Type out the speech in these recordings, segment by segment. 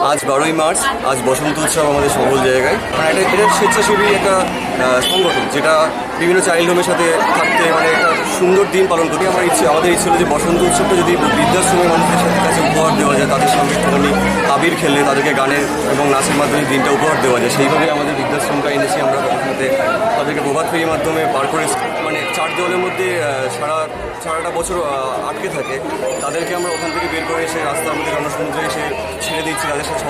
আজ 12ই মার্চ, আজ বসন্ত উৎসব আমাদের সকল জায়গায়। মানে এটা স্বেচ্ছাসেবী একটা সংগঠন যেটা বিভিন্ন চাইল্ড হোমের সাথে থাকতে মানে একটা সুন্দর দিন পালন করি। আমাদের ইচ্ছে হলো যে বসন্ত উৎসবটা যদি বৃদ্ধাশ্রমের মানুষদের সাথে কাছে উপহার দেওয়া যায়, তাদের সঙ্গে একটুখানি আবির খেলে তাদেরকে গানের এবং নাচের মাধ্যমে দিনটা উপহার দেওয়া যায়, সেইভাবে আমাদের বৃদ্ধাশ্রমটা এনেছি আমরা সাথে। তাদেরকে প্রভাত ফেরির মাধ্যমে পার করে মানে 4 দেওয়ালের মধ্যে সারাটা বছর আটকে থাকে, তাদেরকে আমরা ওখান থেকে বের করে এসে রাস্তার মধ্যে আমরা সমুদ্রে এসে ছেড়ে দিচ্ছি। তাদের সাথে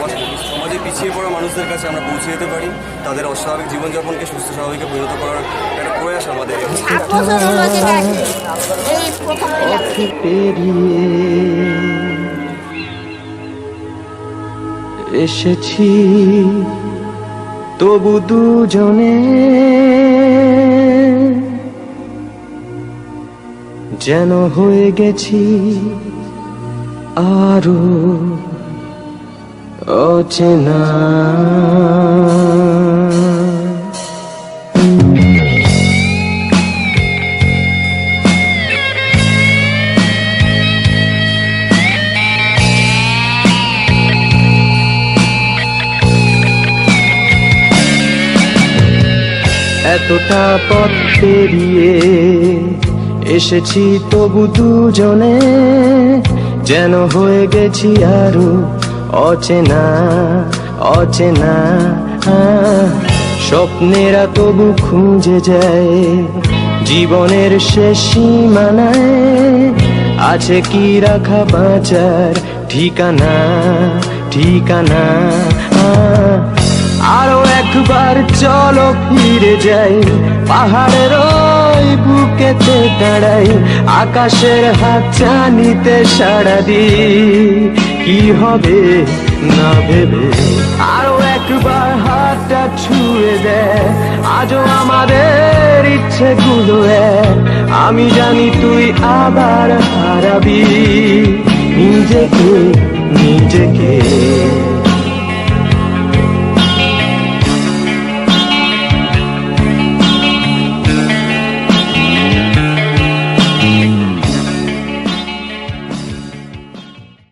সমাজে পিছিয়ে পড়া মানুষদের কাছে আমরা পৌঁছে যেতে পারি, তাদের অস্বাভাবিক জীবনযাপনকে সুস্থ স্বাভাবিকে পরিণত করার একটা প্রয়াস আমাদের। এসেছি তবু দুজনে যেন হয়ে গেছি আরো অচেনা। এতটা পথ পেরিয়ে এসেছি তবু দুজনে যেন হয়ে গেছি আরো অচেনা অচেনা। স্বপ্নেরা তবু খুঁজে যায় জীবনের শেষ সীমানায়, আছে কি রাখা বাঁচার ঠিকানা ঠিকানা। আরো একবার চলো ফিরে যাই পাহাড়ের ওই বুকেতে দাঁড়াই, আকাশের হাত চানিতে সাড়া দি কি হবে না ভেবে। আরো একবার হাতটা ছুঁয়ে দেয় আজও আমাদের ইচ্ছেগুলো এক। আমি জানি তুই আবার হারাবি নিজেকে নিজেকে।